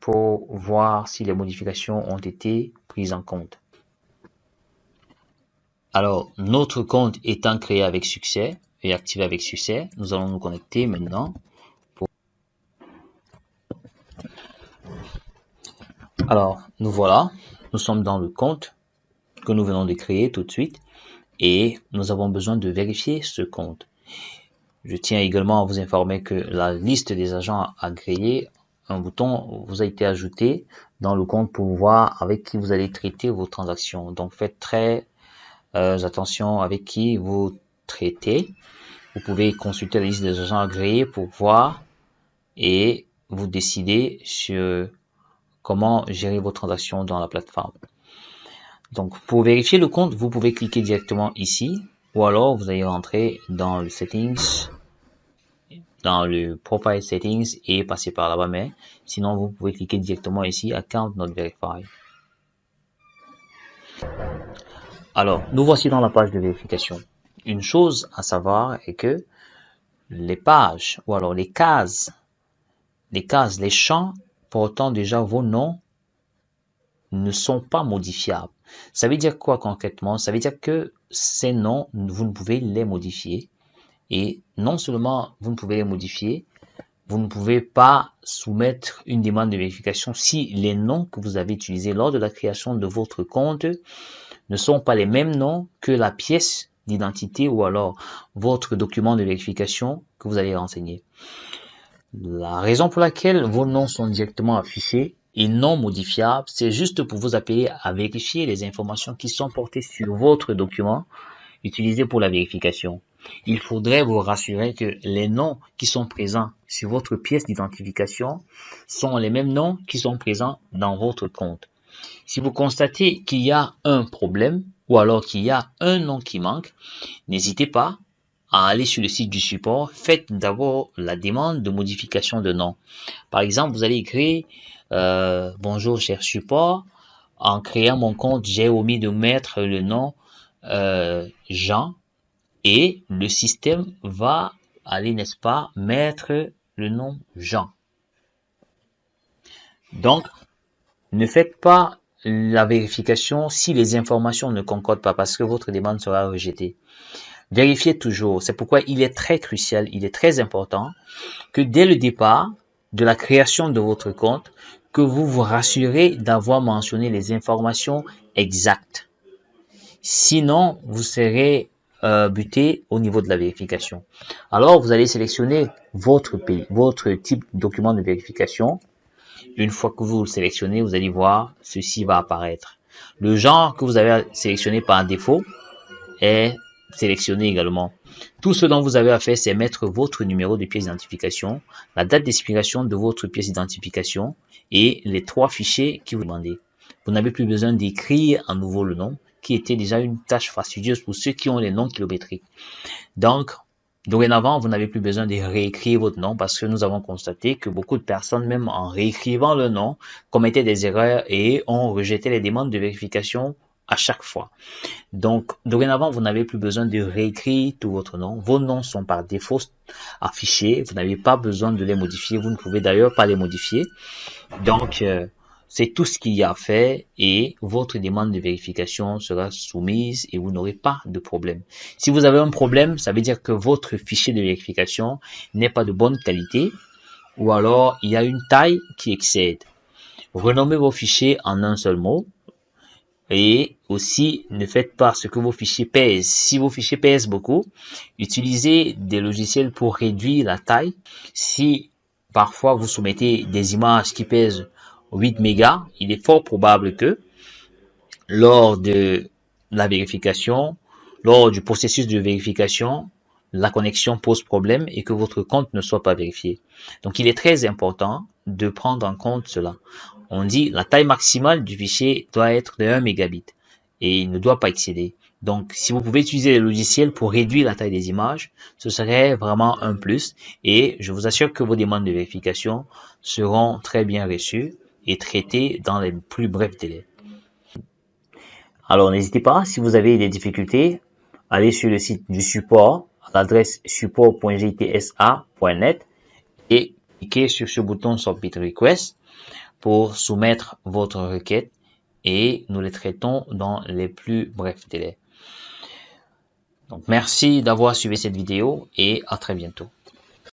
pour voir si les modifications ont été prises en compte. Alors, notre compte étant créé avec succès et activé avec succès, nous allons nous connecter maintenant. Alors, nous voilà, nous sommes dans le compte que nous venons de créer tout de suite et nous avons besoin de vérifier ce compte. Je tiens également à vous informer que la liste des agents agréés, un bouton vous a été ajouté dans le compte pour voir avec qui vous allez traiter vos transactions. Donc faites très attention avec qui vous traitez. Vous pouvez consulter la liste des agents agréés pour voir et vous décider sur comment gérer vos transactions dans la plateforme. Donc pour vérifier le compte, vous pouvez cliquer directement ici ou alors vous allez rentrer dans le settings, dans le profile settings et passer par là-bas, mais sinon vous pouvez cliquer directement ici account not verified. Alors nous voici dans la page de vérification. Une chose à savoir est que les pages ou alors les cases, les champs portant déjà vos noms ne sont pas modifiables. Ça veut dire quoi concrètement? Ça veut dire que ces noms, vous ne pouvez les modifier. Et non seulement vous ne pouvez les modifier, vous ne pouvez pas soumettre une demande de vérification si les noms que vous avez utilisés lors de la création de votre compte ne sont pas les mêmes noms que la pièce d'identité ou alors votre document de vérification que vous allez renseigner. La raison pour laquelle vos noms sont directement affichés et non modifiables, c'est juste pour vous appeler à vérifier les informations qui sont portées sur votre document utilisé pour la vérification. Il faudrait vous rassurer que les noms qui sont présents sur votre pièce d'identification sont les mêmes noms qui sont présents dans votre compte. Si vous constatez qu'il y a un problème ou alors qu'il y a un nom qui manque, n'hésitez pas à aller sur le site du support. Faites d'abord la demande de modification de nom. Par exemple, vous allez écrire bonjour cher support, en créant mon compte, j'ai omis de mettre le nom Jean, et le système va aller, n'est-ce pas, mettre le nom Jean. Donc, ne faites pas la vérification si les informations ne concordent pas parce que votre demande sera rejetée. Vérifiez toujours. C'est pourquoi il est très crucial, il est très important que dès le départ de la création de votre compte, que vous vous rassurez d'avoir mentionné les informations exactes. Sinon, vous serez buté au niveau de la vérification. Alors, vous allez sélectionner votre pays, votre type de document de vérification. Une fois que vous le sélectionnez, vous allez voir, ceci va apparaître. Le genre que vous avez sélectionné par défaut est sélectionné également. Tout ce dont vous avez à faire, c'est mettre votre numéro de pièce d'identification, la date d'expiration de votre pièce d'identification et les 3 fichiers qui vous demandez. Vous n'avez plus besoin d'écrire à nouveau le nom, qui était déjà une tâche fastidieuse pour ceux qui ont les noms kilométriques. Donc, dorénavant, vous n'avez plus besoin de réécrire votre nom parce que nous avons constaté que beaucoup de personnes, même en réécrivant le nom, commettaient des erreurs et ont rejeté les demandes de vérification à chaque fois. Donc, dorénavant, vous n'avez plus besoin de réécrire tout votre nom. Vos noms sont par défaut affichés. Vous n'avez pas besoin de les modifier. Vous ne pouvez d'ailleurs pas les modifier. Donc, c'est tout ce qu'il y a à faire et votre demande de vérification sera soumise et vous n'aurez pas de problème. Si vous avez un problème, ça veut dire que votre fichier de vérification n'est pas de bonne qualité ou alors il y a une taille qui excède. Renommez vos fichiers en un seul mot et aussi ne faites pas ce que vos fichiers pèsent. Si vos fichiers pèsent beaucoup, utilisez des logiciels pour réduire la taille. Si parfois vous soumettez des images qui pèsent 8 mégas, il est fort probable que lors de la vérification, lors du processus de vérification, la connexion pose problème et que votre compte ne soit pas vérifié. Donc, il est très important de prendre en compte cela. On dit la taille maximale du fichier doit être de 1 mégabit et il ne doit pas excéder. Donc, si vous pouvez utiliser les logiciels pour réduire la taille des images, ce serait vraiment un plus et je vous assure que vos demandes de vérification seront très bien reçues et traitées dans les plus brefs délais. Alors, n'hésitez pas, si vous avez des difficultés, allez sur le site du support à l'adresse support.gtsa.net et Cliquez sur ce bouton Submit Request pour soumettre votre requête et nous les traitons dans les plus brefs délais. Donc, merci d'avoir suivi cette vidéo et à très bientôt.